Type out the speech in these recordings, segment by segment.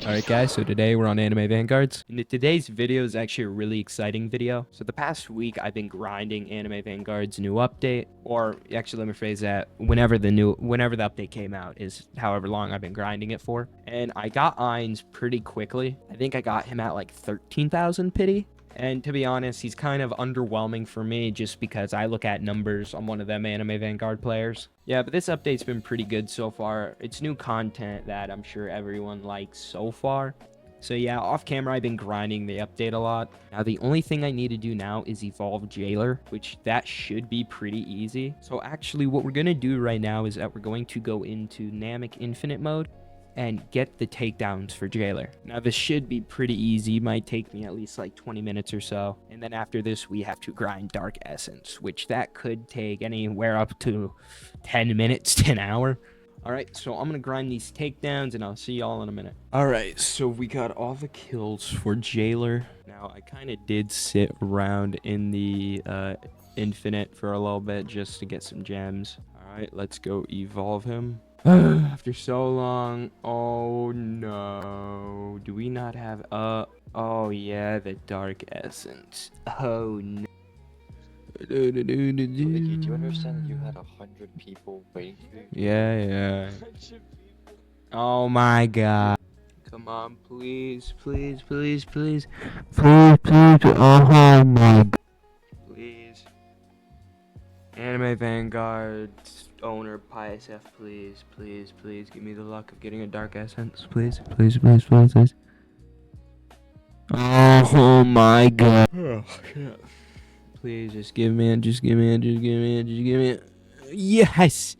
Alright guys, so today we're on Anime Vanguards. And today's video is actually a really exciting video. So the past week I've been grinding Anime Vanguard's new update, or actually let me phrase that, whenever the update came out is however long I've been grinding it for. And I got Ainz pretty quickly. I think I got him at like 13,000 pity. And to be honest, he's kind of underwhelming for me just because I look at numbers on one of them Anime Vanguard players. Yeah, but this update's been pretty good so far. It's new content that I'm sure everyone likes so far. So yeah, off camera I've been grinding the update a lot. Now the only thing I need to do now is evolve Jailer, which that should be pretty easy. So actually what we're going to do right now is that we're going to go into Namek Infinite mode and get the takedowns for Jailer. Now this should be pretty easy, might take me at least like 20 minutes or so. And then after this we have to grind Dark Essence, which that could take anywhere up to 10 minutes to an hour. Alright, so I'm gonna grind these takedowns and I'll see y'all in a minute. Alright, so we got all the kills for Jailer. Now I kind of did sit around in the Infinite for a little bit just to get some gems. Alright, let's go evolve him. After so long. Oh no, do we not have oh yeah, the Dark Essence. Oh no. Vicky, do you understand that you had 100 people waiting for you? Yeah. Oh my god. Come on, please. Oh my god. Please. Anime Vanguard owner Pious F, please give me the luck of getting a Dark Essence. Please. Oh my god. Oh shit. Please just give me it. Yes!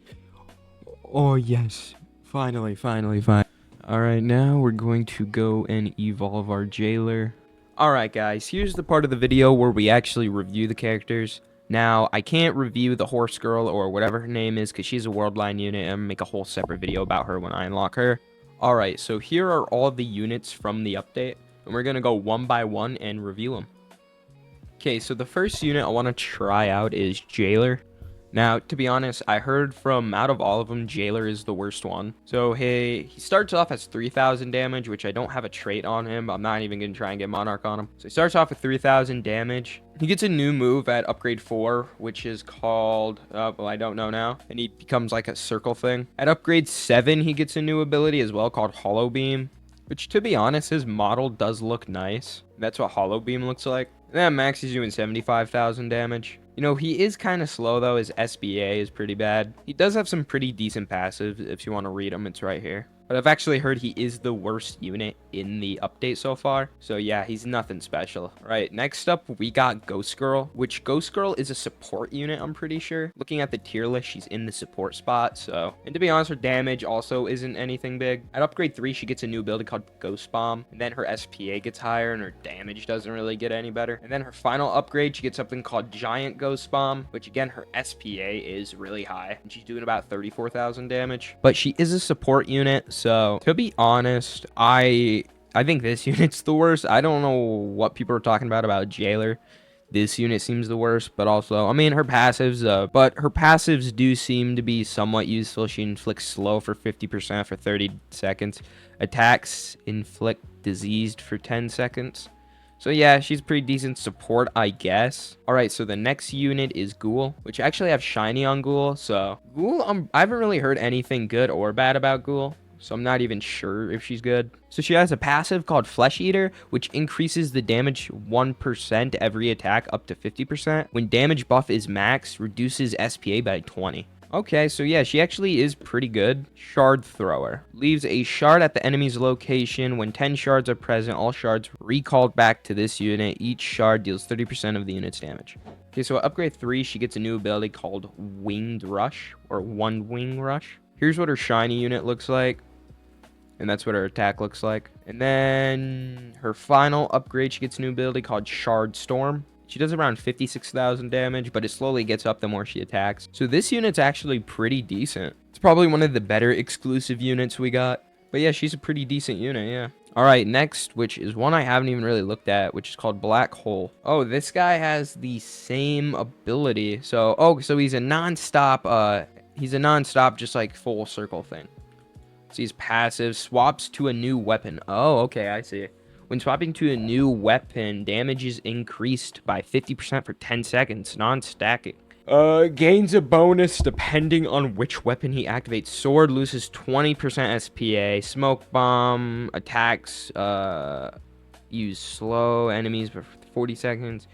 Oh yes. Finally. Alright, now we're going to go and evolve our Jailer. Alright guys, here's the part of the video where we actually review the characters. Now, I can't review the horse girl or whatever her name is because she's a world line unit and I'm gonna make a whole separate video about her when I unlock her. Alright, so here are all the units from the update and we're gonna go one by one and review them. Okay, so the first unit I want to try out is Jailer. Now, to be honest, I heard from out of all of them, Jailer is the worst one. So he starts off as 3,000 damage, which I don't have a trait on him. I'm not even going to try and get Monarch on him. So he starts off with 3,000 damage. He gets a new move at upgrade 4, which is called, well, I don't know now. And he becomes like a circle thing. At upgrade 7, he gets a new ability as well called Hollow Beam, which to be honest, his model does look nice. That's what Hollow Beam looks like. And that maxes you in 75,000 damage. You know, he is kind of slow though. His SBA is pretty bad. He does have some pretty decent passives. If you want to read them, it's right here. But I've actually heard he is the worst unit in the update so far. So yeah, he's nothing special. Right, next up, we got Ghost Girl, which Ghost Girl is a support unit, I'm pretty sure. Looking at the tier list, she's in the support spot, so. And to be honest, her damage also isn't anything big. At upgrade 3, she gets a new ability called Ghost Bomb. And then her SPA gets higher and her damage doesn't really get any better. And then her final upgrade, she gets something called Giant Ghost Bomb, which again, her SPA is really high. And she's doing about 34,000 damage. But she is a support unit, so to be honest, I think this unit's the worst. I don't know what people are talking about Jailer. This unit seems the worst, but also, I mean, her passives do seem to be somewhat useful. She inflicts slow for 50% for 30 seconds. Attacks inflict diseased for 10 seconds. So yeah, she's pretty decent support, I guess. Alright, so the next unit is Ghoul, which actually have shiny on Ghoul. So Ghoul, I haven't really heard anything good or bad about Ghoul. So I'm not even sure if she's good. So she has a passive called Flesh Eater, which increases the damage 1% every attack up to 50%. When damage buff is max, reduces SPA by 20. Okay, so yeah, she actually is pretty good. Shard Thrower. Leaves a shard at the enemy's location. When 10 shards are present, all shards recalled back to this unit. Each shard deals 30% of the unit's damage. Okay, so at upgrade 3, she gets a new ability called Winged Rush, or One Wing Rush. Here's what her shiny unit looks like. And that's what her attack looks like. And then her final upgrade, she gets a new ability called Shard Storm. She does around 56,000 damage, but it slowly gets up the more she attacks. So this unit's actually pretty decent. It's probably one of the better exclusive units we got. But yeah, she's a pretty decent unit, yeah. Alright, next, which is one I haven't even really looked at, which is called Black Hole. Oh, this guy has the same ability. So he's a non-stop, just like full circle thing. So he's passive, swaps to a new weapon. Oh, okay, I see. When swapping to a new weapon, damage is increased by 50% for 10 seconds, non-stacking. Gains a bonus depending on which weapon he activates. Sword loses 20% SPA. Smoke bomb attacks, use slow enemies for 40 seconds.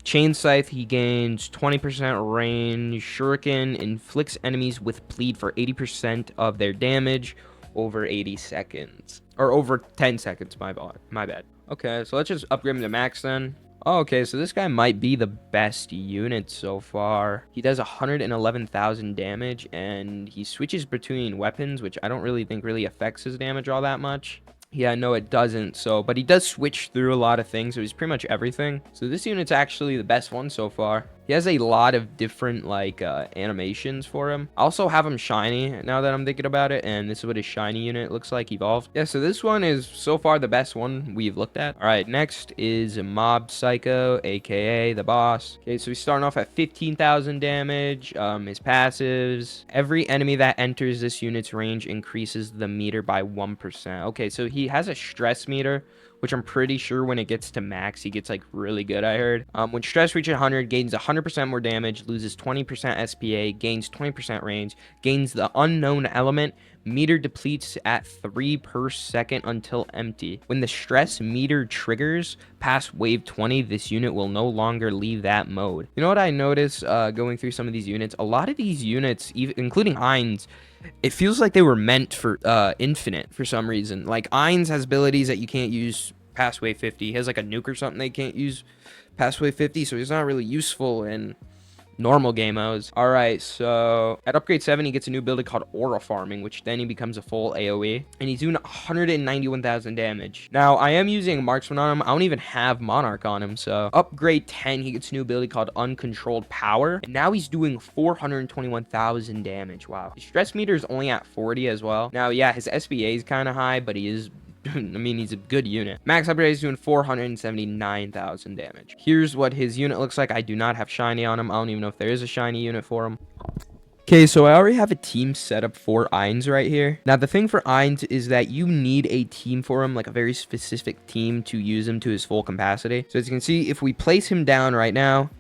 Chain Scythe, he gains 20% range. Shuriken inflicts enemies with bleed for 80% of their damage over 80 seconds. Or over 10 seconds, my bad. Okay, so let's just upgrade him to max then. Oh, okay, so this guy might be the best unit so far. He does 111,000 damage, and he switches between weapons, which I don't really think really affects his damage all that much. Yeah, no, it doesn't. So, but he does switch through a lot of things. So he's pretty much everything. So this unit's actually the best one so far. He has a lot of different like animations for him. I also have him shiny now that I'm thinking about it, and this is what his shiny unit looks like evolved. Yeah, so this one is so far the best one we've looked at. All right, next is Mob Psycho, aka the boss. Okay, so he's starting off at 15,000 damage. His passives: every enemy that enters this unit's range increases the meter by 1%. Okay, so he has a stress meter, which I'm pretty sure when it gets to max, he gets like really good, I heard. When stress reaches 100, gains 100% more damage, loses 20% SPA, gains 20% range, gains the unknown element, meter depletes at 3 per second until empty. When the stress meter triggers past wave 20, this unit will no longer leave that mode. You know what I noticed going through some of these units? A lot of these units, even including Heinz, it feels like they were meant for infinite for some reason. Like Ainz has abilities that you can't use past wave 50. He has like a nuke or something they can't use past wave 50, so he's not really useful in normal game modes. All right, so at upgrade 7 he gets a new ability called aura farming, which then he becomes a full AoE, and he's doing 191,000 damage. Now I am using marksman on him. I don't even have monarch on him. So upgrade 10 he gets a new ability called uncontrolled power, and now he's doing 421,000 damage. Wow. His stress meter is only at 40 as well. Now yeah, his SBA is kind of high, but he is I mean, he's a good unit. Max upgrade is doing 479,000 damage. Here's what his unit looks like. I do not have shiny on him. I don't even know if there is a shiny unit for him. Okay, so I already have a team set up for Ainz right here. Now, the thing for Ainz is that you need a team for him, like a very specific team to use him to his full capacity. So as you can see, if we place him down right now,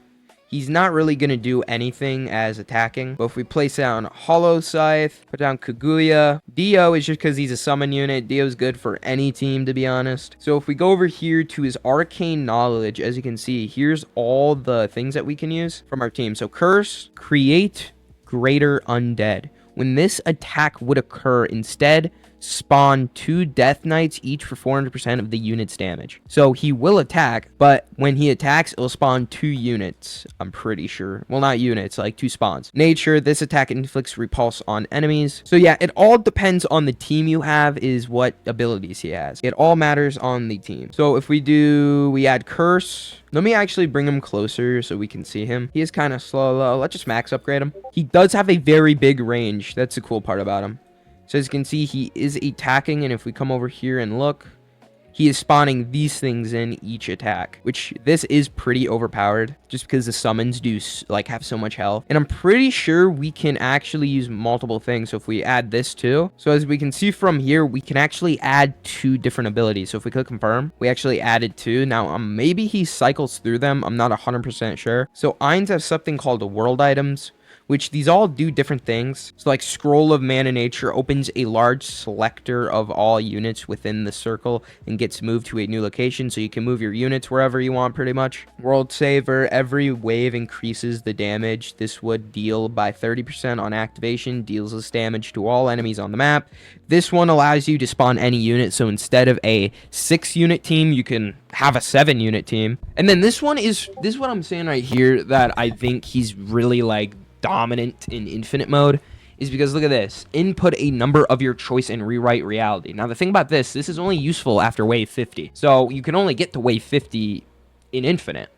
he's not really going to do anything as attacking. But if we place down Hollow Scythe, put down Kaguya, Dio is just because he's a summon unit. Dio's good for any team, to be honest. So if we go over here to his arcane knowledge, as you can see, here's all the things that we can use from our team. So Curse, Create Greater Undead. When this attack would occur, instead spawn 2 Death Knights each for 400% of the unit's damage. So he will attack, but when he attacks, it'll spawn 2 units, I'm pretty sure. Well, not units, like 2 spawns. Nature, this attack inflicts repulse on enemies. So yeah, it all depends on the team you have, is what abilities he has. It all matters on the team. So if we add Curse. Let me actually bring him closer so we can see him. He is kind of slow. Let's just max upgrade him. He does have a very big range. That's the cool part about him. So as you can see, he is attacking, and if we come over here and look, he is spawning these things in each attack, which this is pretty overpowered just because the summons do like have so much health. And I'm pretty sure we can actually use multiple things. So if we add this too, so as we can see from here, we can actually add 2 different abilities. So if we click confirm, we actually added 2. Now maybe he cycles through them. I'm not 100% sure. So Ainz have something called the world items, which these all do different things. So like Scroll of Mana Nature opens a large selector of all units within the circle and gets moved to a new location, so you can move your units wherever you want pretty much. World Saver, every wave increases the damage this would deal by 30% on activation, deals this damage to all enemies on the map. This one allows you to spawn any unit, so instead of a 6 unit team, you can have a 7 unit team. And then this one is, this is what I'm saying right here, that I think he's really like dominant in infinite mode, is because look at this. Input a number of your choice and rewrite reality. Now the thing about this is only useful after wave 50. So you can only get to wave 50 in infinite.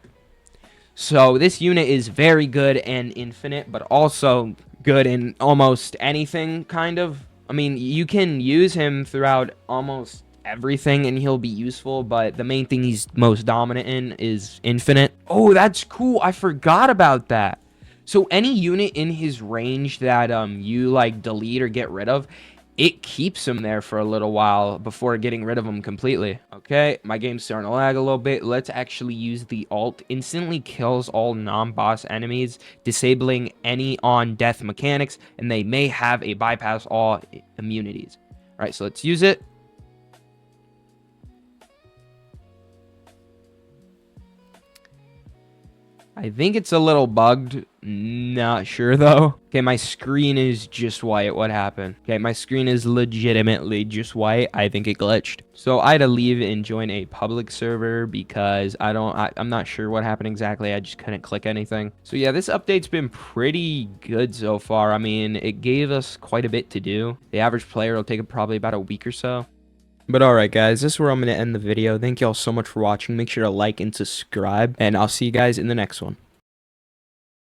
So this unit is very good and infinite, but also good in almost anything, kind of. I mean, you can use him throughout almost everything and he'll be useful, but the main thing he's most dominant in is infinite. Oh, that's cool. I forgot about that. So any unit in his range that you like delete or get rid of, it keeps them there for a little while before getting rid of them completely. Okay, my game's starting to lag a little bit. Let's actually use the alt. Instantly kills all non-boss enemies, disabling any on-death mechanics, and they may have a bypass all immunities. All right, so let's use it. I think it's a little bugged. Not sure though. Okay, my screen is just white. What happened? Okay, my screen is legitimately just white. I think it glitched. So I had to leave and join a public server because I'm not sure what happened exactly. I just couldn't click anything. So yeah, this update's been pretty good so far. I mean, it gave us quite a bit to do. The average player will take probably about a week or so. But alright guys, this is where I'm going to end the video. Thank you all so much for watching. Make sure to like and subscribe, and I'll see you guys in the next one.